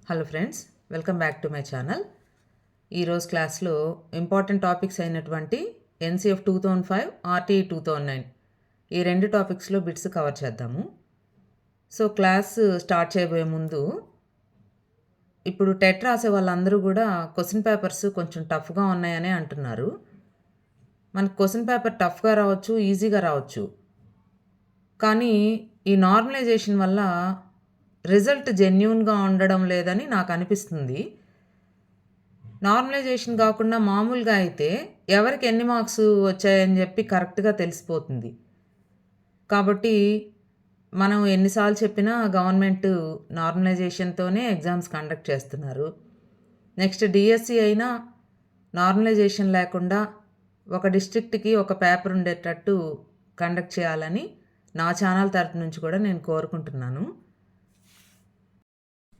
Hello friends, welcome back to my channel. ఈరోజు క్లాస్లో important topics అయినటువంటి ఎన్సిఎఫ్ 2005, ఆర్టీఈ 2009 ఈ రెండు టాపిక్స్లో బిట్స్ కవర్ చేద్దాము. సో క్లాస్ స్టార్ట్ చేయబోయే ముందు ఇప్పుడు టెట్ రాసే వాళ్ళందరూ కూడా క్వశ్చన్ పేపర్స్ కొంచెం టఫ్గా ఉన్నాయని అంటున్నారు. మనకు క్వశ్చన్ పేపర్ టఫ్గా రావచ్చు, ఈజీగా రావచ్చు. కానీ ఈ నార్మలైజేషన్ వల్ల రిజల్ట్ జెన్యూన్గా ఉండడం లేదని నాకు అనిపిస్తుంది. నార్మలైజేషన్ కాకుండా మామూలుగా అయితే ఎవరికి ఎన్ని మార్క్స్ వచ్చాయని చెప్పి కరెక్ట్గా తెలిసిపోతుంది. కాబట్టి మనం ఎన్నిసార్లు చెప్పినా గవర్నమెంట్ నార్మలైజేషన్తోనే ఎగ్జామ్స్ కండక్ట్ చేస్తున్నారు. నెక్స్ట్ డిఎస్సి అయినా నార్మలైజేషన్ లేకుండా ఒక డిస్ట్రిక్ట్కి ఒక పేపర్ ఉండేటట్టు కండక్ట్ చేయాలని నా ఛానల్ తరఫు నుంచి కూడా నేను కోరుకుంటున్నాను.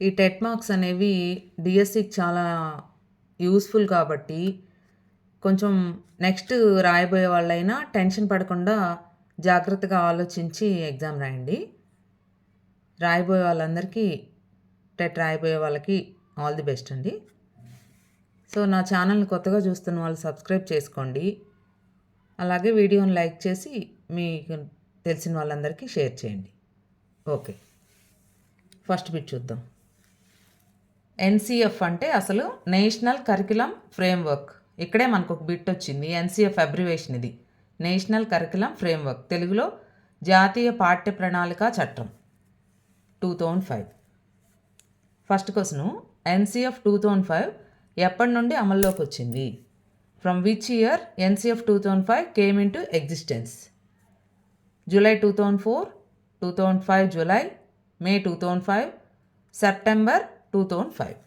ఈ టెట్ మార్క్స్ అనేవి డిఎస్సికి చాలా యూస్ఫుల్ కాబట్టి కొంచెం నెక్స్ట్ రాయబోయే వాళ్ళైనా టెన్షన్ పడకుండా జాగ్రత్తగా ఆలోచించి ఎగ్జామ్ రాయండి. రాయబోయే వాళ్ళందరికీ, టెట్ రాయబోయే వాళ్ళకి ఆల్ ది బెస్ట్ అండి. సో నా ఛానల్ని కొత్తగా చూస్తున్న వాళ్ళు సబ్స్క్రైబ్ చేసుకోండి. అలాగే వీడియోని లైక్ చేసి మీకు తెలిసిన వాళ్ళందరికీ షేర్ చేయండి. ఓకే, ఫస్ట్ బిట్ చూద్దాం. ఎన్సిఎఫ్ అంటే అసలు నేషనల్ కరికులం ఫ్రేమ్వర్క్. ఇక్కడే మనకు ఒక బిట్ వచ్చింది. ఎన్సిఎఫ్ అబ్రివేషన్ ఇది, నేషనల్ కరికులం ఫ్రేమ్వర్క్, తెలుగులో జాతీయ పాఠ్య ప్రణాళిక చట్టం 2005. ఫస్ట్ క్వశ్చను, ఎన్సిఎఫ్ 2005 ఎప్పటి నుండి అమల్లోకి వచ్చింది? From which year NCF 2005 came in to existence? July 2004, 2005 July, May 2005, September 2005.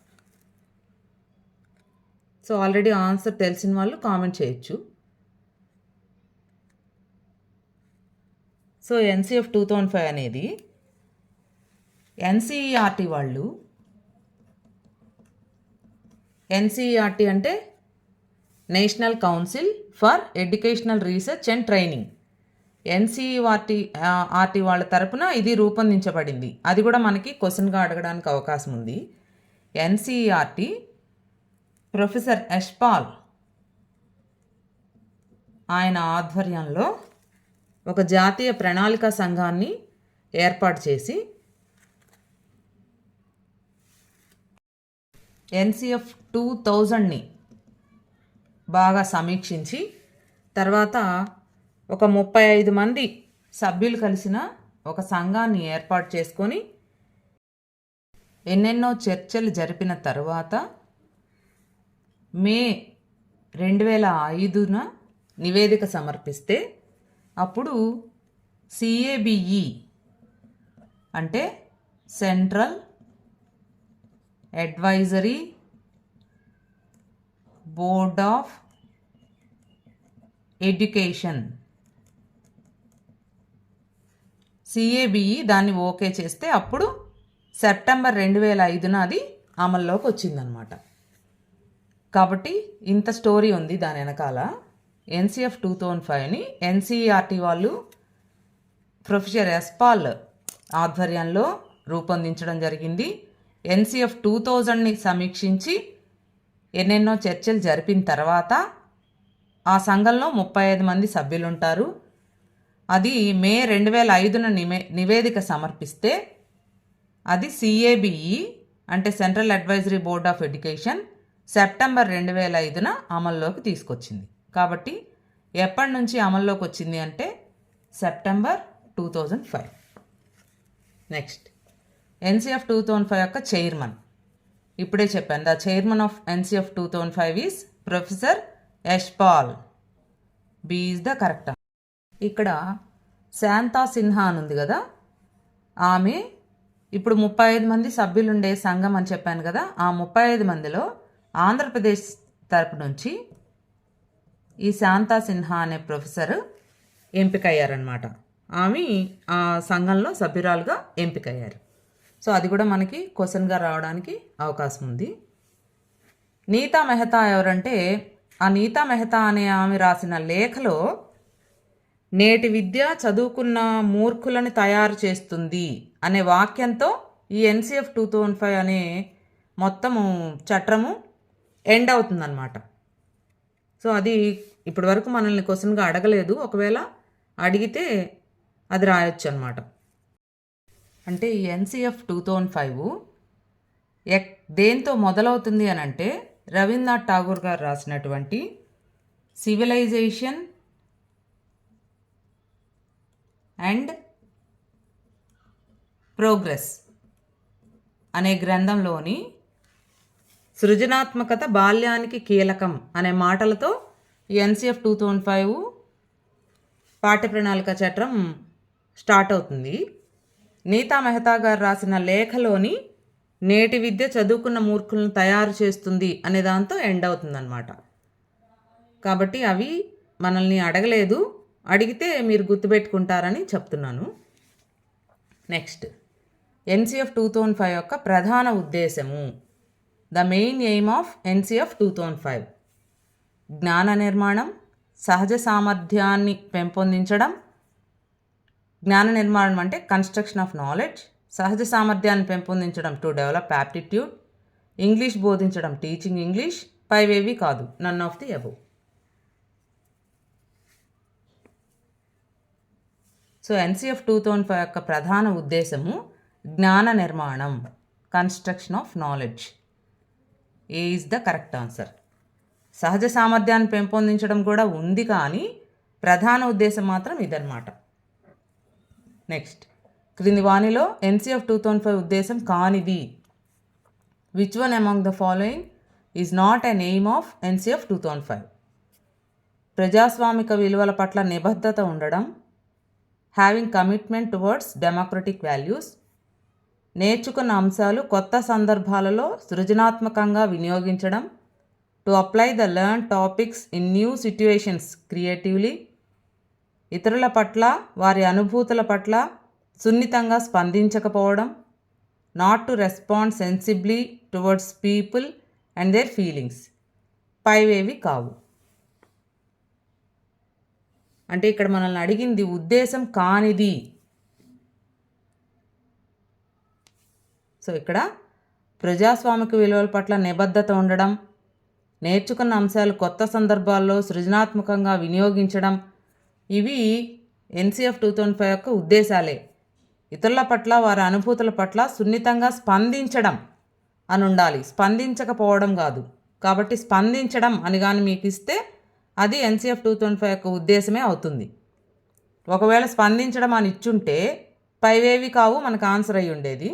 So already answer తెలిసిన వాళ్ళు కామెంట్ చేయొచ్చు. సో ఎన్సిఎఫ్ 2005 అనేది ఎన్సిఈఆర్టీ వాళ్ళు, ఎన్సిఈఆర్టీ అంటే national council for educational research and training, NCERT వాళ్ళ తరపున ఇది రూపొందించబడింది. అది కూడా మనకి క్వశ్చన్గా అడగడానికి అవకాశం ఉంది. ఎన్సిఈఆర్టీ ప్రొఫెసర్ యశ్పాల్ ఆయన ఆధ్వర్యంలో ఒక జాతీయ ప్రణాళిక సంఘాన్ని ఏర్పాటు చేసి ఎన్సిఎఫ్ 2000ని బాగా సమీక్షించి తర్వాత ఒక 35 మంది సభ్యులు కలిసిన ఒక సంఘాన్ని ఏర్పాటు చేసుకొని ఎన్నెన్నో చర్చలు జరిపిన తర్వాత మే 2005న నివేదిక సమర్పిస్తే అప్పుడు సిఏబిఈ అంటే central advisory board of education, CABE దాన్ని ఓకే చేస్తే అప్పుడు సెప్టెంబర్ 2005న అది అమల్లోకి వచ్చిందనమాట. కాబట్టి ఇంత స్టోరీ ఉంది దాని వెనకాల. ఎన్సిఎఫ్ 2005ని ఎన్సిఈఆర్టీ వాళ్ళు ప్రొఫెసర్ యశ్పాల్ ఆధ్వర్యంలో రూపొందించడం జరిగింది. ఎన్సిఎఫ్ 2000ని సమీక్షించి ఎన్నెన్నో చర్చలు జరిపిన తర్వాత ఆ సంఘంలో 35 మంది సభ్యులు ఉంటారు. అది మే 2005న నివేదిక సమర్పిస్తే అది సిఏబిఈ అంటే central advisory board of education September 2005న అమల్లోకి తీసుకొచ్చింది. కాబట్టి ఎప్పటి నుంచి అమల్లోకి వచ్చింది అంటే సెప్టెంబర్ 2005. నెక్స్ట్, ఎన్సిఎఫ్ 2005 యొక్క చైర్మన్ ఇప్పుడే చెప్పాను. The chairman of NCF 2005 is professor Yashpal. B is the correct. ఇక్కడ శాంతా సిన్హా అని ఉంది కదా, ఆమె ఇప్పుడు 35 మంది సభ్యులుండే సంఘం అని చెప్పాను కదా, ఆ 35 మందిలో ఆంధ్రప్రదేశ్ తరపు నుంచి ఈ శాంతా సిన్హా అనే ప్రొఫెసర్ ఎంపికయ్యారనమాట. ఆమె ఆ సంఘంలో సభ్యురాలుగా ఎంపికయ్యారు. సో అది కూడా మనకి క్వశ్చన్గా రావడానికి అవకాశం ఉంది. నీతా మెహతా ఎవరంటే, ఆ నీతా మెహతా అనే ఆమె రాసిన లేఖలో నేటి విద్య చదువుకున్న మూర్ఖులను తయారు చేస్తుంది అనే వాక్యంతో ఈ ఎన్సిఎఫ్ 2005 అనే మొత్తము చట్రము ఎండ్ అవుతుందన్నమాట. సో అది ఇప్పటి వరకు మనల్ని క్వశ్చన్గా అడగలేదు, ఒకవేళ అడిగితే అది రాయొచ్చు అనమాట. అంటే ఈ ఎన్సిఎఫ్ 2005 దేంతో మొదలవుతుంది అని అంటే రవీంద్రనాథ్ ఠాగూర్ గారు రాసినటువంటి సివిలైజేషన్ అండ్ ప్రోగ్రెస్ అనే గ్రంథంలోని సృజనాత్మకత బాల్యానికి కీలకం అనే మాటలతో ఎన్సిఎఫ్ 2005 పాఠ్య ప్రణాళిక చట్రం స్టార్ట్ అవుతుంది. నీతా మెహతా గారు రాసిన లేఖలోని నేటి విద్య చదువుకున్న మూర్ఖులను తయారు చేస్తుంది అనే దాంతో ఎండ్ అవుతుందన్నమాట. కాబట్టి అవి మనల్ని అడగలేదు, అడిగితే మీరు గుర్తుపెట్టుకుంటారని చెప్తున్నాను. నెక్స్ట్, ఎన్సిఎఫ్ 2005 యొక్క ప్రధాన ఉద్దేశము. The main aim of NCF 2005: జ్ఞాన నిర్మాణం, సహజ సామర్థ్యాన్ని పెంపొందించడం. జ్ఞాన నిర్మాణం అంటే కన్స్ట్రక్షన్ ఆఫ్ నాలెడ్జ్, సహజ సామర్థ్యాన్ని పెంపొందించడం టు డెవలప్ యాప్టిట్యూడ్, ఇంగ్లీష్ బోధించడం టీచింగ్ ఇంగ్లీష్. పైవేవి కాదు, none of the above. So NCF 2005 యొక్క ప్రధాన ఉద్దేశము జ్ఞాన నిర్మాణం, construction of knowledge. A is the correct answer. సహజ సామర్థ్యాన్ని పెంపొందించడం కూడా ఉంది, కానీ ప్రధాన ఉద్దేశం మాత్రం ఇదన్నమాట. నెక్స్ట్, క్రింది వాణిలో ఎన్సిఎఫ్ 2005 ఉద్దేశం కానిది. Which one among the following is not an aim of NCF 2005? ప్రజాస్వామిక విలువల పట్ల నిబద్ధత ఉండడం, having commitment towards democratic values, నేర్చుకున్న అంశాలు కొత్త సందర్భాలలో సృజనాత్మకంగా వినియోగించడం, to apply the learn topics in new situations creatively, ఇతరుల పట్ల వారి అనుభూతుల పట్ల సున్నితంగా స్పందించకపోవడం, not to respond sensibly towards people and their feelings. పైవేవి కావు. అంటే ఇక్కడ మనల్ని అడిగింది ఉద్దేశం కానిది. సో ఇక్కడ ప్రజాస్వామిక విలువల పట్ల నిబద్ధత ఉండడం, నేర్చుకున్న అంశాలు కొత్త సందర్భాల్లో సృజనాత్మకంగా వినియోగించడం, ఇవి ఎన్సిఎఫ్ 2005 యొక్క ఉద్దేశాలే. ఇతరుల పట్ల వారి అనుభూతుల పట్ల సున్నితంగా స్పందించడం అని ఉండాలి, స్పందించకపోవడం కాదు. కాబట్టి స్పందించడం అని కానీ మీకు ఇస్తే అది ఎన్సిఎఫ్ 2005 యొక్క ఉద్దేశమే అవుతుంది. ఒకవేళ స్పందించడం అని ఇచ్చుంటే పైవేవి కావు మనకు ఆన్సర్ అయ్యి ఉండేది.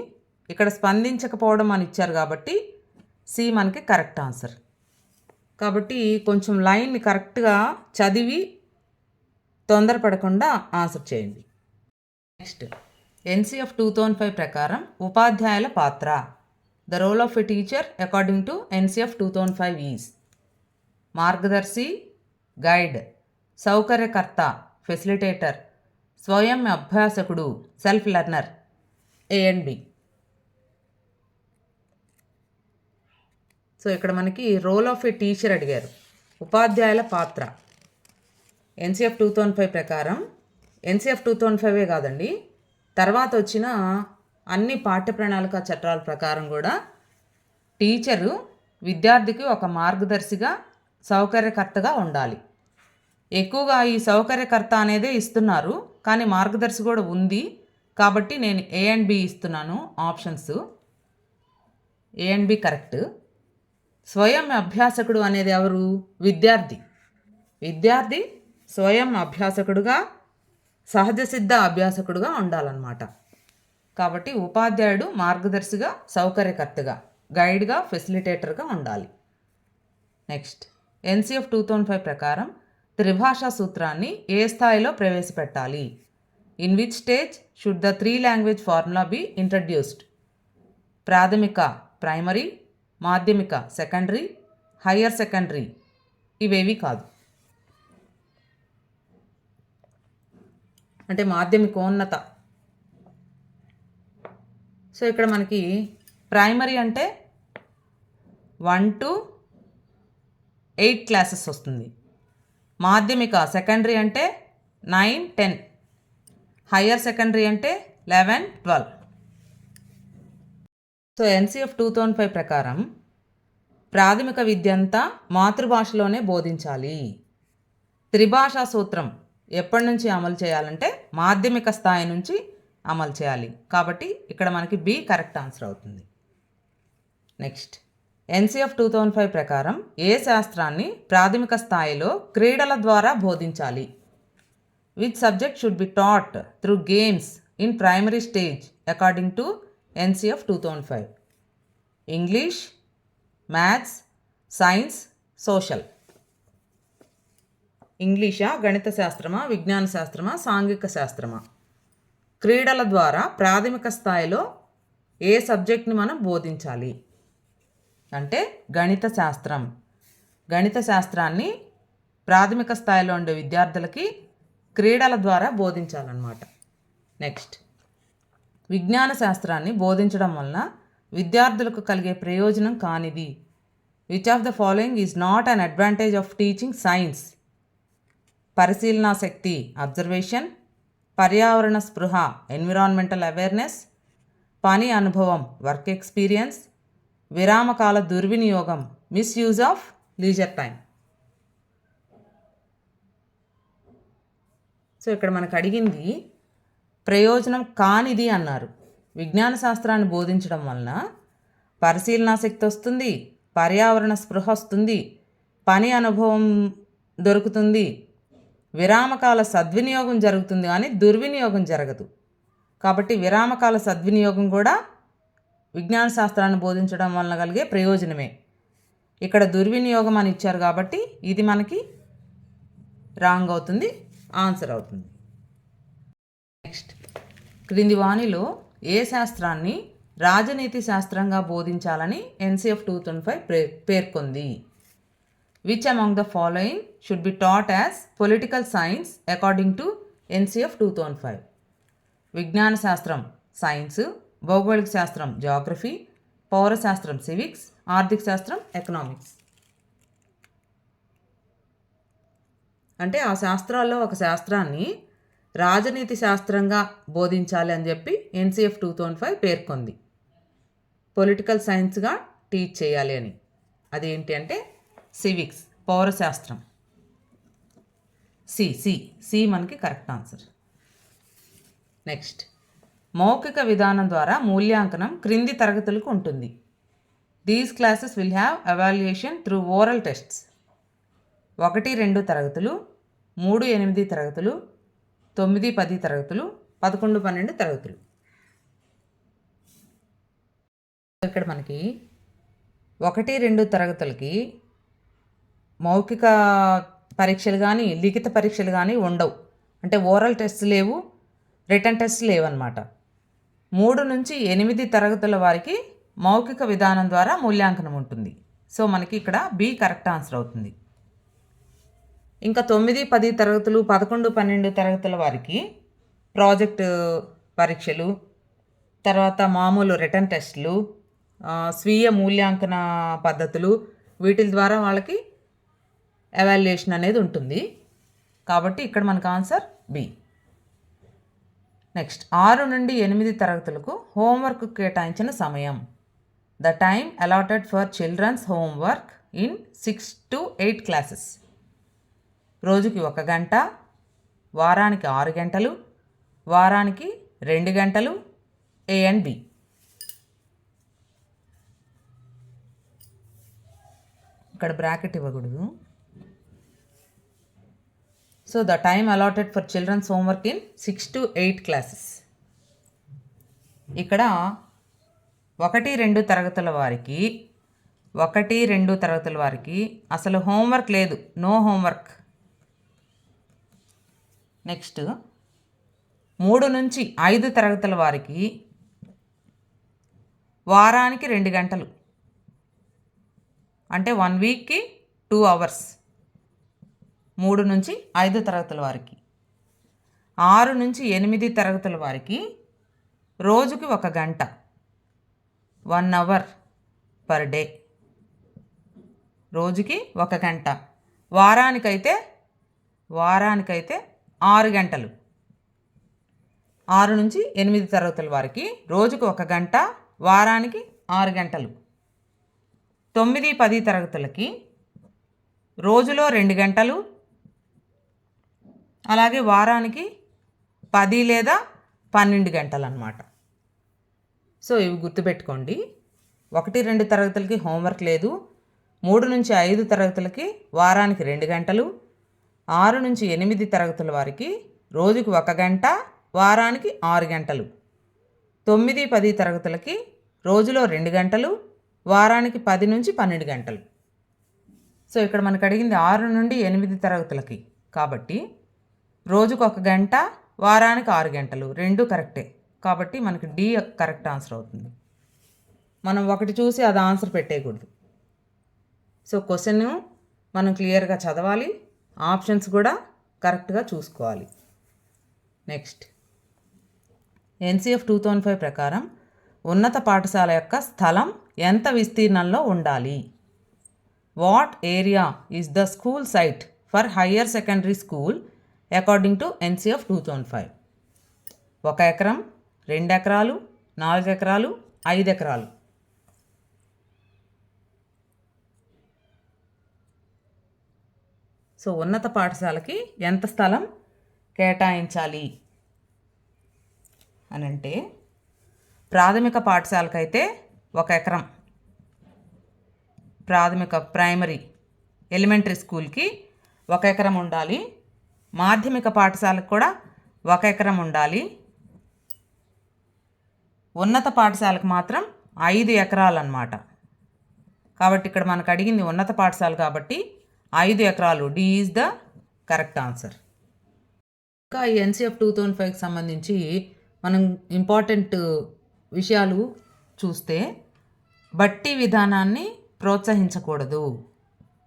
ఇక్కడ స్పందించకపోవడం అని ఇచ్చారు కాబట్టి సి మనకి కరెక్ట్ ఆన్సర్. కాబట్టి కొంచెం లైన్ని కరెక్ట్గా చదివి తొందరపడకుండా ఆన్సర్ చేయండి. నెక్స్ట్, ఎన్సిఎఫ్ 2005 ప్రకారం ఉపాధ్యాయుల పాత్ర. The role of a teacher according to NCF 2005 is మార్గదర్శి, గైడ్, సౌకర్యకర్త, ఫెసిలిటేటర్, స్వయం అభ్యాసకుడు, self learner. A and B. So ఇక్కడ మనకి రోల్ ఆఫ్ ఏ టీచర్ అడిగారు. ఉపాధ్యాయుల పాత్ర ఎన్సిఎఫ్ 2005 ప్రకారం, ఎన్సిఎఫ్ 2005 కాదండి, తర్వాత వచ్చిన అన్ని పాఠ్య ప్రణాళిక చట్టాల ప్రకారం కూడా టీచరు విద్యార్థికి ఒక మార్గదర్శిగా, సౌకర్యకర్తగా ఉండాలి. ఎక్కువగా ఈ సౌకర్యకర్త అనేదే ఇస్తున్నారు, కానీ మార్గదర్శి కూడా ఉంది. కాబట్టి నేను ఏ అండ్ బి ఇస్తున్నాను options. A and B correct. స్వయం అభ్యాసకుడు అనేది ఎవరు? విద్యార్థి. విద్యార్థి స్వయం అభ్యాసకుడుగా, సహజ సిద్ధ అభ్యాసకుడుగా ఉండాలన్నమాట. కాబట్టి ఉపాధ్యాయుడు మార్గదర్శిగా, సౌకర్యకర్తగా, గైడ్గా, ఫెసిలిటేటర్గా ఉండాలి. నెక్స్ట్, ఎన్సిఎఫ్ 2005 ప్రకారం త్రిభాషా సూత్రాన్ని ఏ స్థాయిలో ప్రవేశపెట్టాలి? In which stage should the 3 language formula be introduced? ప్రాథమిక ప్రైమరీ, మాధ్యమిక సెకండరీ, హయ్యర్ సెకండరీ. ఇవేవి కాదు. అంటే మాధ్యమికోన్నత. సో ఇక్కడ మనకి ప్రైమరీ అంటే 1 to 8 క్లాసెస్ వస్తుంది. మాధ్యమిక సెకండరీ అంటే 9, 10. హయ్యర్ సెకండరీ అంటే 11, 12. సో ఎన్సిఎఫ్ 2005 ప్రకారం ప్రాథమిక విద్య అంతా మాతృభాషలోనే బోధించాలి. త్రిభాషా సూత్రం ఎప్పటి నుంచి అమలు చేయాలంటే మాధ్యమిక స్థాయి నుంచి అమలు చేయాలి. కాబట్టి ఇక్కడ మనకి బి కరెక్ట్ ఆన్సర్ అవుతుంది. నెక్స్ట్, ఎన్సిఎఫ్ 2005 ప్రకారం ఏ శాస్త్రాన్ని ప్రాథమిక స్థాయిలో క్రీడల ద్వారా బోధించాలి? Which subject should be taught through games in primary stage according to NCF 2005? English, maths, science, social. ఇంగ్లీషా, గణిత శాస్త్రమా, విజ్ఞాన శాస్త్రమా, సాంఘిక శాస్త్రమా? క్రీడల ద్వారా ప్రాథమిక స్థాయిలో ఏ సబ్జెక్ట్ని మనం బోధించాలి అంటే గణిత శాస్త్రం. గణిత శాస్త్రాన్ని ప్రాథమిక స్థాయిలో ఉండే విద్యార్థులకి క్రీడల ద్వారా బోధించాలన్నమాట. నెక్స్ట్, విజ్ఞాన శాస్త్రాన్ని బోధించడం వలన విద్యార్థులకు కలిగే ప్రయోజనం కానిది. Which of the following is not an advantage of teaching science? పరిశీలనా శక్తి, అబ్జర్వేషన్. పర్యావరణ స్పృహ, ఎన్విరాన్మెంటల్ అవేర్నెస్. పని అనుభవం, వర్క్ ఎక్స్పీరియన్స్. విరామకాల దుర్వినియోగం, misuse of leisure time. So ఇక్కడ మనకు అడిగింది ప్రయోజనం కానిది అన్నారు. విజ్ఞాన శాస్త్రాన్ని బోధించడం వలన పరిశీలనా శక్తి వస్తుంది, పర్యావరణ స్పృహ వస్తుంది, పని అనుభవం దొరుకుతుంది, విరామకాల సద్వినియోగం జరుగుతుంది కానీ దుర్వినియోగం జరగదు. కాబట్టి విరామకాల సద్వినియోగం కూడా విజ్ఞాన శాస్త్రాన్ని బోధించడం వలన కలిగే ప్రయోజనమే. ఇక్కడ దుర్వినియోగం అని ఇచ్చారు కాబట్టి ఇది మనకి రాంగ్ అవుతుంది, ఆన్సర్ అవుతుంది. నెక్స్ట్, క్రింది వాణిలో ఏ శాస్త్రాన్ని రాజనీతి శాస్త్రంగా బోధించాలని ఎన్సిఎఫ్ 2005 పేర్కొంది? Which among the following should be taught as political science according to NCF 2005? విజ్ఞాన శాస్త్రం సైన్స్, భౌగోళిక శాస్త్రం జాగ్రఫీ, పౌర శాస్త్రం సివిక్స్, ఆర్థిక శాస్త్రం ఎకనామిక్స్. అంటే ఆ శాస్త్రాల్లో ఒక శాస్త్రాన్ని రాజనీతి శాస్త్రంగా బోధించాలి అని చెప్పి ఎన్సిఎఫ్ 2005 పేర్కొంది. పొలిటికల్ సైన్స్గా టీచ్ చేయాలి అని. అదేంటి అంటే సివిక్స్, పౌరశాస్త్రం. సి మనకి కరెక్ట్ ఆన్సర్. నెక్స్ట్, మౌఖిక విధానం ద్వారా మూల్యాంకనం క్రింది తరగతులకు ఉంటుంది. These classes will have evaluation through oral tests. 1-2 తరగతులు, 3-8 తరగతులు, 9-10 తరగతులు, 11-12 తరగతులు. ఇక్కడ మనకి 1-2 తరగతులకి మౌఖిక పరీక్షలు కానీ లిఖిత పరీక్షలు కానీ ఉండవు. అంటే ఓరల్ టెస్ట్ లేవు, రిటర్న్ టెస్ట్ లేవన్నమాట. 3-8 తరగతుల వారికి మౌఖిక విధానం ద్వారా మూల్యాంకనం ఉంటుంది. సో మనకి ఇక్కడ బి కరెక్ట్ ఆన్సర్ అవుతుంది. ఇంకా 9-10 తరగతులు, 11-12 తరగతుల వారికి ప్రాజెక్టు పరీక్షలు, తర్వాత మామూలు రిటర్న్ టెస్టులు, స్వీయ మూల్యాంకన పద్ధతులు, వీటి ద్వారా వాళ్ళకి ఎవాల్యుయేషన్ అనేది ఉంటుంది. కాబట్టి ఇక్కడ మనకు ఆన్సర్ బి. నెక్స్ట్, 6-8 తరగతులకు హోంవర్క్ కేటాయించిన సమయం. The time allotted for children's homework in 6-8 classes. రోజుకి 1 గంట, వారానికి 6 గంటలు, వారానికి 2 గంటలు. A and B. ఇక్కడ బ్రాకెట్ ఇవ్వకూడదు. So the time allotted for children's homework in 6-8 classes. ఇక్కడ 1-2 తరగతుల వారికి 1-2 తరగతుల వారికి అసలు హోంవర్క్ లేదు, నో హోంవర్క్. నెక్స్ట్, 3-5 తరగతుల వారికి వారానికి 2 గంటలు, అంటే 1 వీక్కి 2 అవర్స్. 3-5 తరగతుల వారికి. 6-8 తరగతుల వారికి రోజుకి 1 గంట, 1 అవర్ పర్ డే. రోజుకి 1 గంట, వారానికైతే 6 గంటలు. 6-8 తరగతుల వారికి రోజుకు 1 గంట, వారానికి 6 గంటలు. 9, 10 తరగతులకి రోజులో 2 గంటలు, అలాగే వారానికి 10 లేదా 12 గంటలు అన్నమాట. సో ఇవి గుర్తుపెట్టుకోండి. 1, 2 తరగతులకి హోంవర్క్ లేదు. 3 నుంచి 5 తరగతులకి వారానికి 2 గంటలు, 6 నుంచి 8 తరగతుల వారికి రోజుకు 1 గంట, వారానికి 6 గంటలు, 9, 10 తరగతులకి రోజులో 2 గంటలు, వారానికి 10 నుంచి 12 గంటలు. సో ఇక్కడ మనకు అడిగింది 6 నుండి 8 తరగతులకి కాబట్టి రోజుకు 1 గంట, వారానికి 6 గంటలు, రెండు కరెక్టే. కాబట్టి మనకి డి కరెక్ట్ ఆన్సర్ అవుతుంది. మనం ఒకటి చూసి అది ఆన్సర్ పెట్టేయకూడదు. సో క్వశ్చన్ మనం క్లియర్గా చదవాలి, ఆప్షన్స్ కూడా కరెక్ట్గా చూసుకోవాలి. నెక్స్ట్, ఎన్సిఎఫ్ 2005 ప్రకారం ఉన్నత పాఠశాల యొక్క స్థలం ఎంత విస్తీర్ణంలో ఉండాలి? What area is the school site for higher secondary school according to NCF 2005? 1 ఎకరం, 2 ఎకరాలు, 4 ఎకరాలు, 5 ఎకరాలు. సో ఉన్నత పాఠశాలకి ఎంత స్థలం కేటాయించాలి అని అంటే, ప్రాథమిక పాఠశాలకైతే 1 ఎకరం, ప్రైమరీ ఎలిమెంటరీ స్కూల్కి 1 ఎకరం ఉండాలి. మాధ్యమిక పాఠశాలకు కూడా 1 ఎకరం ఉండాలి. ఉన్నత పాఠశాలకు మాత్రం 5 ఎకరాలు అన్నమాట. కాబట్టి ఇక్కడ మనకు అడిగింది ఉన్నత పాఠశాల కాబట్టి 5 ఎకరాలు. D is the correct answer. ఇంకా ఈ ఎన్సిఎఫ్ 2005కి సంబంధించి మనం ఇంపార్టెంట్ విషయాలు చూస్తే, బట్టి విధానాన్ని ప్రోత్సహించకూడదు,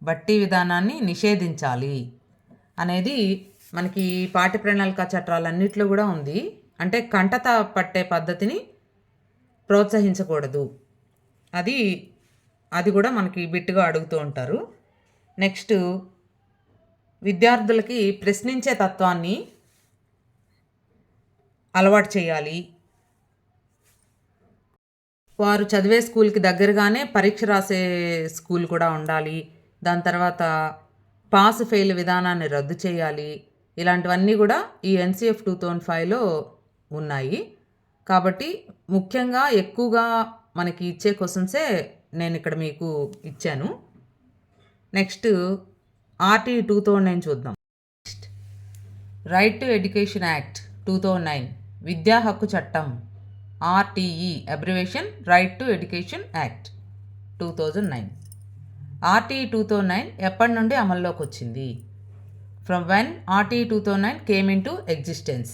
బట్టి విధానాన్ని నిషేధించాలి అనేది మనకి పాఠ్య ప్రణాళిక చట్టాలన్నింటిలో కూడా ఉంది. అంటే కంటత పట్టే పద్ధతిని ప్రోత్సహించకూడదు, అది కూడా మనకి బిట్టుగా అడుగుతూ ఉంటారు. నెక్స్ట్, విద్యార్థులకి ప్రశ్నించే తత్వాన్ని అలవాటు చేయాలి. వారు చదివే స్కూల్కి దగ్గరగానే పరీక్ష రాసే స్కూల్ కూడా ఉండాలి. దాని తర్వాత పాస్ ఫెయిల్ విధానాన్ని రద్దు చేయాలి. ఇలాంటివన్నీ కూడా ఈ ఎన్సిఎఫ్ 2005లో ఉన్నాయి. కాబట్టి ముఖ్యంగా ఎక్కువగా మనకి ఇచ్చే క్వశ్చన్సే నేను ఇక్కడ మీకు ఇచ్చాను. నెక్స్ట్, ఆర్టీ 2009 చూద్దాం. Next, right to education act 2009, విద్యా హక్కు చట్టం, RTE abbreviation right to education act 2009. RTE 2009 ఎప్పటి నుండి అమల్లోకి వచ్చింది? From when RTE 2009 came in to existence?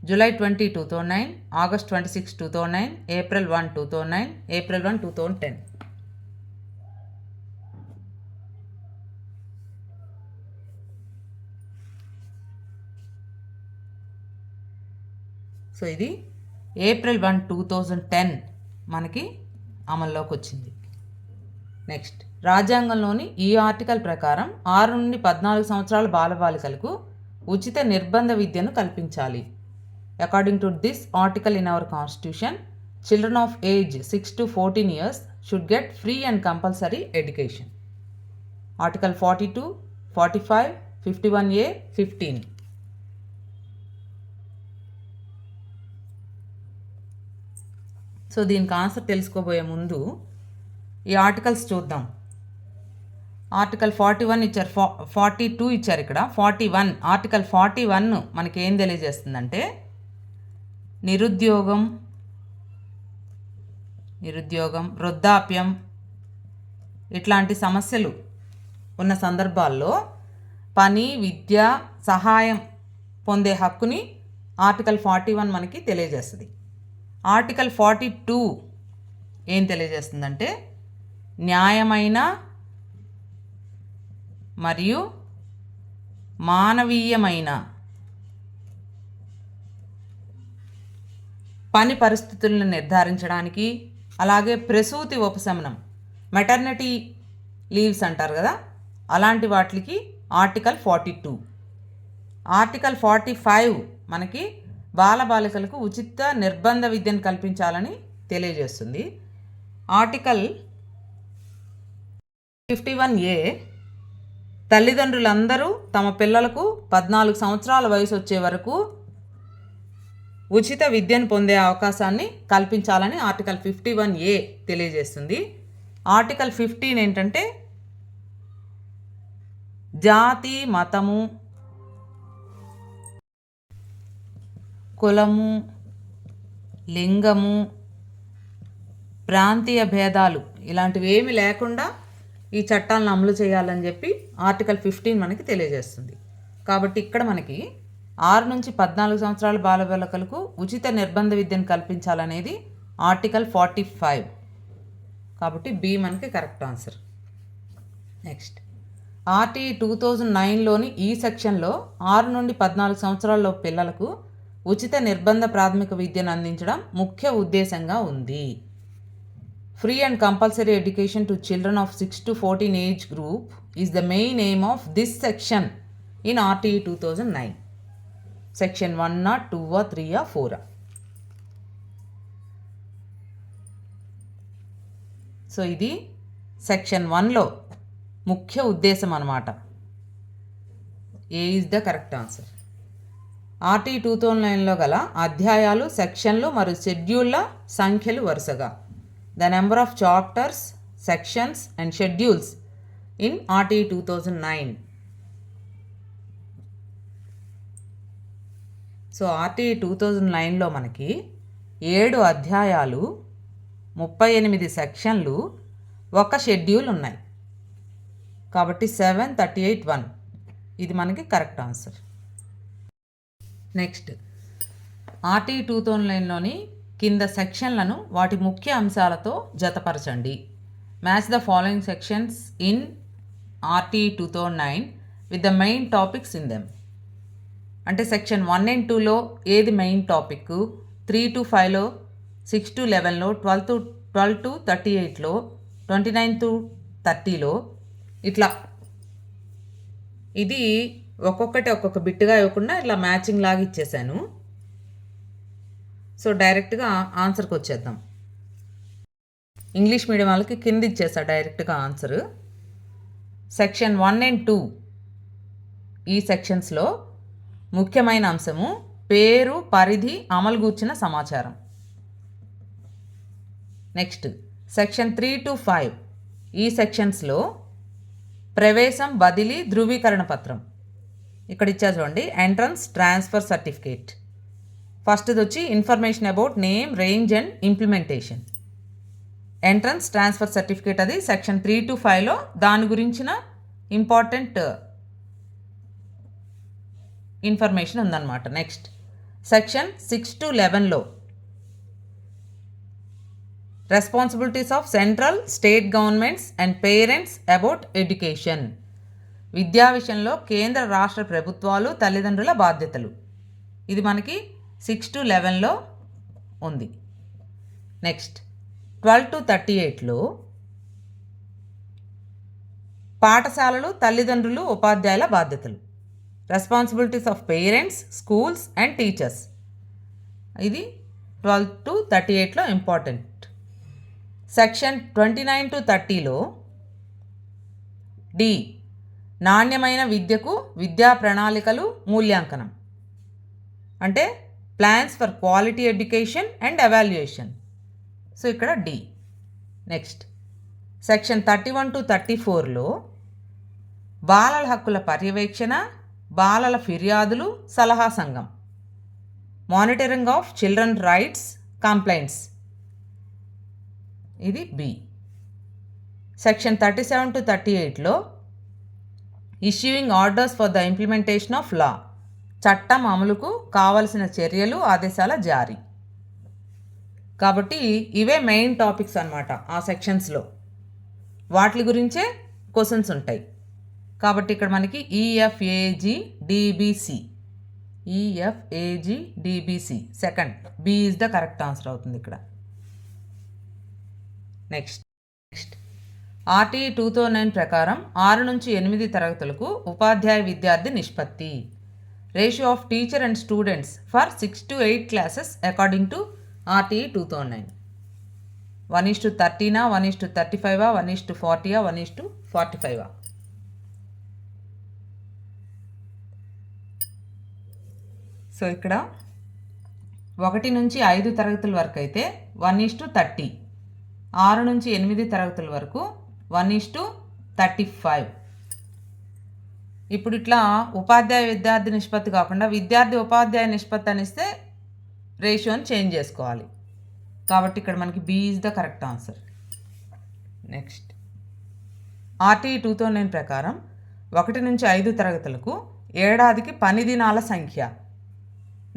July 20, 2009, August 26, 2009, April 1, 2009, April 1, 2010. So ఇది April 1, 2010 మనకి అమల్లోకి వచ్చింది. నెక్స్ట్, రాజ్యాంగంలోని ఈ ఆర్టికల్ ప్రకారం 6 నుండి 14 సంవత్సరాల బాలబాలికలకు ఉచిత నిర్బంధ విద్యను కల్పించాలి. According to this article in our constitution, children of age 6 to 14 years should get free and compulsory education. Article 42, 45, 51A, 15. So దీనికి ఆన్సర్ తెలుసుకోబోయే ముందు ఈ ఆర్టికల్స్ చూద్దాం. ఆర్టికల్ 41 ఇచ్చారు, 42 ఇచ్చారు. ఇక్కడ 41, ఆర్టికల్ 41 మనకి ఏం తెలియజేస్తుందంటే, నిరుద్యోగం, వృద్ధాప్యం ఇట్లాంటి సమస్యలు ఉన్న సందర్భాల్లో పని, విద్య, సహాయం పొందే హక్కుని ఆర్టికల్ 41 మనకి తెలియజేస్తుంది. ఆర్టికల్ 42 ఏం తెలియజేస్తుందంటే, న్యాయమైన మరియు మానవీయమైన పని పరిస్థితులను నిర్ధారించడానికి, అలాగే ప్రసూతి ఉపశమనం, మెటర్నిటీ లీవ్స్ అంటారు కదా, అలాంటి వాటికి ఆర్టికల్ 42. ఆర్టికల్ 45 మనకి బాలబాలికలకు ఉచిత నిర్బంధ విద్యను కల్పించాలని తెలియజేస్తుంది. ఆర్టికల్ 51A తల్లిదండ్రులందరూ తమ పిల్లలకు 14 సంవత్సరాల వయసు వచ్చే వరకు ఉచిత విద్యను పొందే అవకాశాన్ని కల్పించాలని ఆర్టికల్ 51A తెలియజేస్తుంది. ఆర్టికల్ 15 ఏంటంటే జాతి, మతము, కులము, లింగము, ప్రాంతీయ భేదాలు ఇలాంటివి ఏమి లేకుండా ఈ చట్టాలను అమలు చేయాలని చెప్పి ఆర్టికల్ 15 మనకి తెలియజేస్తుంది. కాబట్టి ఇక్కడ మనకి 6 నుంచి 14 సంవత్సరాల బాలబాలికలకు ఉచిత నిర్బంధ విద్యను కల్పించాలనేది ఆర్టికల్ 45. కాబట్టి బి మనకి కరెక్ట్ ఆన్సర్. నెక్స్ట్ ఆర్టీఈ 2009లోని ఈ సెక్షన్లో 6 నుండి 14 సంవత్సరాల పిల్లలకు ఉచిత నిర్బంధ ప్రాథమిక విద్యను అందించడం ముఖ్య ఉద్దేశంగా ఉంది. Free and compulsory education to children of 6 to 14 age group is the main aim of this section in RTE 2009. Section 1 or 2 or 3 or 4. So ఇది సెక్షన్ 1లో ముఖ్య ఉద్దేశం అన్నమాట. A is the correct answer. RTE 2009లో గల అధ్యాయాలు, సెక్షన్లు మరియు షెడ్యూళ్ల సంఖ్యలు వరుసగా the number of chapters, sections and schedules in RTE 2009. So RTE 2009లో మనకి 7 అధ్యాయాలు, 38 సెక్షన్లు, ఒక షెడ్యూల్ ఉన్నాయి. కాబట్టి 738(1) ఇది మనకి కరెక్ట్ ఆన్సర్. నెక్స్ట్ RTE 2009లోని కింద సెక్షన్లను వాటి ముఖ్య అంశాలతో జతపరచండి. Match the following sections in RTE 2009 with the main topics in them. అంటే సెక్షన్ 1 and 2లో ఏది మెయిన్ టాపిక్, 3 to 5లో, 6 to 11లో, 12 to 38లో, 29 to 30లో ఇట్లా. ఇది ఒక్కొక్కటి ఒక్కొక్క బిట్టుగా ఇవ్వకుండా ఇట్లా మ్యాచింగ్ లాగా ఇచ్చేసాను. సో డైరెక్ట్గా ఆన్సర్కి వచ్చేద్దాం. ఇంగ్లీష్ మీడియం వాళ్ళకి కింద ఇచ్చేసా డైరెక్ట్గా ఆన్సర్. సెక్షన్ 1 and 2 ఈ సెక్షన్స్లో ముఖ్యమైన అంశము పేరు, పరిధి, అమలు గూర్చిన సమాచారం. నెక్స్ట్ సెక్షన్ 3 to 5 ఈ సెక్షన్స్లో ప్రవేశం, బదిలీ, ధృవీకరణ పత్రం. ఇక్కడ ఇచ్చా చూడండి, ఎంట్రన్స్ ట్రాన్స్ఫర్ సర్టిఫికేట్. ఫస్ట్ది వచ్చి information about name, range and implementation. Entrance transfer certificate అది సెక్షన్ 3 to 5లో దాని గురించిన ఇంపార్టెంట్ ఇన్ఫర్మేషన్ ఉందన్నమాట. నెక్స్ట్ సెక్షన్ 6 to 11లో responsibilities of central, state governments and parents about education. విద్యా విషయంలో కేంద్ర, రాష్ట్ర ప్రభుత్వాలు, తల్లిదండ్రుల బాధ్యతలు. ఇది మనకి 6 to 11లో ఉంది. నెక్స్ట్ 12 to 38లో పాఠశాలలు, తల్లిదండ్రులు, ఉపాధ్యాయుల బాధ్యతలు. Responsibilities of parents, schools and teachers. ఇది 12 to 38లో ఇంపార్టెంట్. సెక్షన్ 29 to 30లో డి నాణ్యమైన విద్యకు విద్యా ప్రణాళికలు, మూల్యాంకనం. అంటే plans for quality education and evaluation. So ఇక్కడ డి. నెక్స్ట్ సెక్షన్ 31 to 34లో బాలల హక్కుల పర్యవేక్షణ, బాలల ఫిర్యాదులు, సలహా సంఘం. Monitoring of children rights complaints. ఇది బి. సెక్షన్ 37 to 38లో issuing orders for the implementation of law. చట్టం అమలుకు కావలసిన చర్యలు, ఆదేశాల జారీ. కాబట్టి ఇవే మెయిన్ టాపిక్స్ అన్నమాట ఆ సెక్షన్స్లో. వాటి గురించే క్వశ్చన్స్ ఉంటాయి. కాబట్టి ఇక్కడ మనకి EFAGDBC second B is the correct answer అవుతుంది ఇక్కడ. నెక్స్ట్ RTE 2009 ప్రకారం 6 నుంచి 8 తరగతులకు ఉపాధ్యాయ విద్యార్థి నిష్పత్తి. Ratio of teacher and students for 6 to 8 classes according to RTE 2009. 1:30, 1:35, 1:40, 1:45. So ఇక్కడ 1 నుంచి 5 తరగతుల వరకు అయితే 1:30, 6 నుంచి 8 తరగతుల వరకు 1:35. ఇప్పుడు ఇట్లా ఉపాధ్యాయ విద్యార్థి నిష్పత్తి కాకుండా విద్యార్థి ఉపాధ్యాయ నిష్పత్తి అనిస్తే రేషియోని చేంజ్ చేసుకోవాలి. కాబట్టి ఇక్కడ మనకి B is the correct answer. Next, RTE 2009 ప్రకారం 1 నుంచి 5 తరగతులకు ఏడాదికి పని దినాల సంఖ్య,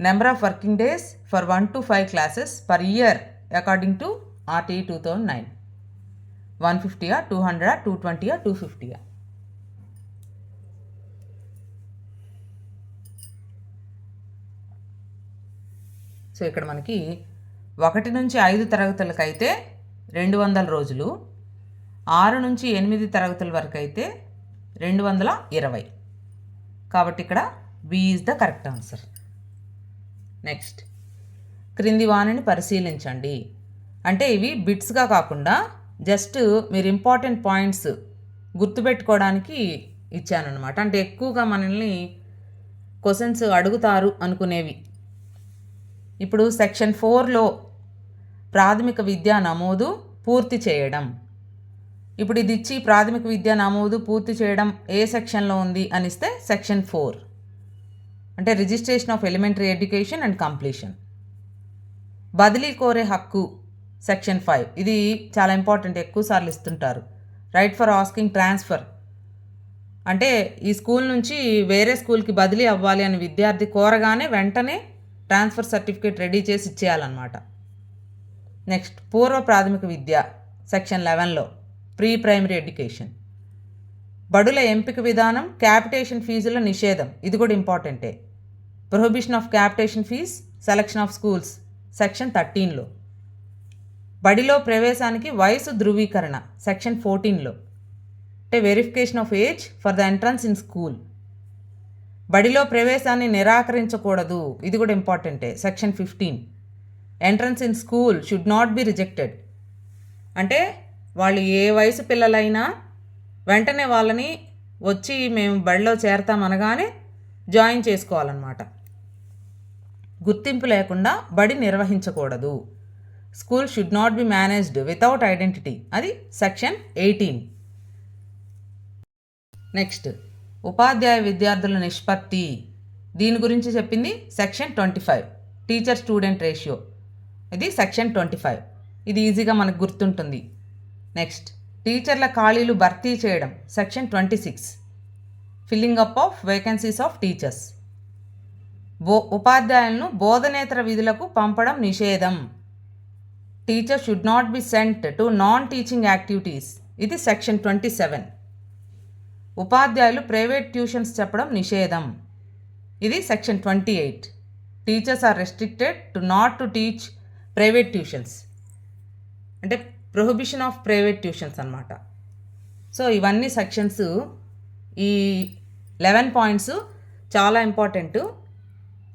number of working days for 1 to 5 classes per year according to RTE 2009. 150, 200, 220, 250. So ఇక్కడ మనకి 1 నుంచి 5 తరగతులకైతే 200 రోజులు, 6 నుంచి 8 తరగతుల వరకు అయితే 220. కాబట్టి ఇక్కడ B is the correct answer. Next, క్రింది వాణిని పరిశీలించండి. అంటే ఇవి బిట్స్గా కాకుండా జస్ట్ మీరు ఇంపార్టెంట్ పాయింట్స్ గుర్తుపెట్టుకోవడానికి ఇచ్చానమాట. అంటే ఎక్కువగా మనల్ని క్వశ్చన్స్ అడుగుతారు అనుకునేవి. ఇప్పుడు సెక్షన్ 4లో ప్రాథమిక విద్యా నమోదు పూర్తి చేయడం. ఇప్పుడు ఇది ఇచ్చి ప్రాథమిక విద్యా నమోదు పూర్తి చేయడం ఏ సెక్షన్లో ఉంది అనిస్తే సెక్షన్ 4, అంటే registration of elementary education and completion. బదిలీ కోరే హక్కు సెక్షన్ 5, ఇది చాలా ఇంపార్టెంట్, ఎక్కువ సార్లు ఇస్తుంటారు. రైట్ ఫర్ ఆస్కింగ్ ట్రాన్స్ఫర్, అంటే ఈ స్కూల్ నుంచి వేరే స్కూల్కి బదిలీ అవ్వాలి అని విద్యార్థి కోరగానే వెంటనే ట్రాన్స్ఫర్ సర్టిఫికేట్ రెడీ చేసి ఇచ్చేయాలన్నమాట. నెక్స్ట్, పూర్వ ప్రాథమిక విద్య సెక్షన్ 11లో ప్రీ ప్రైమరీ ఎడ్యుకేషన్. బడుల ఎంపిక విధానం, క్యాపిటేషన్ ఫీజుల నిషేధం, ఇది కూడా ఇంపార్టెంటే. Prohibition of capitation fee, selection of schools section 13లో. బడిలో ప్రవేశానికి వయసు ధృవీకరణ సెక్షన్ 14లో, అంటే verification of age for the entrance in school. బడిలో ప్రవేశాన్ని నిరాకరించకూడదు, ఇది కూడా ఇంపార్టెంటే, section 15. Entrance in school should not be rejected, అంటే వాళ్ళు ఏ వయసు పిల్లలైనా వెంటనే వాళ్ళని వచ్చి మేము బడిలో చేరతామనగానే జాయిన్ చేసుకోవాలన్నమాట. గుర్తింపు లేకుండా బడి నిర్వహించకూడదు. School should not be managed without identity, అది సెక్షన్ 18. నెక్స్ట్, ఉపాధ్యాయ విద్యార్థుల నిష్పత్తి, దీని గురించి చెప్పింది సెక్షన్ 25. టీచర్ స్టూడెంట్ రేషియో, ఇది సెక్షన్ 25. ఇది ఈజీగా మనకు గుర్తుంటుంది. నెక్స్ట్, టీచర్ల ఖాళీలు భర్తీ చేయడం section 26. Filling up of vacancies of teachers. ఉపాధ్యాయులను బోధనేతర విధులకు పంపడం నిషేధం. Teacher should not be sent to non teaching activities, ఇది సెక్షన్ 27. ఉపాధ్యాయులు ప్రైవేట్ ట్యూషన్స్ చెప్పడం నిషేధం, ఇది section 28. Teachers are restricted to not to teach private tuitions, అంటే ప్రొహిబిషన్ ఆఫ్ ప్రైవేట్ ట్యూషన్స్ అన్నమాట. సో ఇవన్నీ సెక్షన్స్, ఈ 11 పాయింట్స్ చాలా ఇంపార్టెంట్.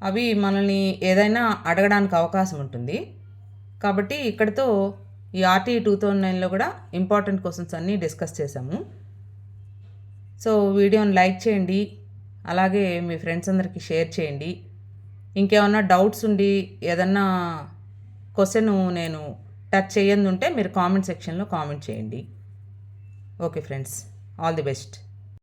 అవి మనల్ని ఏదైనా అడగడానికి అవకాశం ఉంటుంది. కాబట్టి ఇక్కడితో ఈ ఆర్టీఈ 2009లో కూడా ఇంపార్టెంట్ క్వశ్చన్స్ అన్నీ డిస్కస్ చేశాము. సో వీడియోని లైక్ చేయండి, అలాగే మీ ఫ్రెండ్స్ అందరికీ షేర్ చేయండి. ఇంకేమన్నా డౌట్స్ ఉండి ఏదన్నా క్వశ్చన్ నేను టచ్ చేయంది ఉంటే మీరు కామెంట్ సెక్షన్లో కామెంట్ చేయండి. Okay friends, all the best.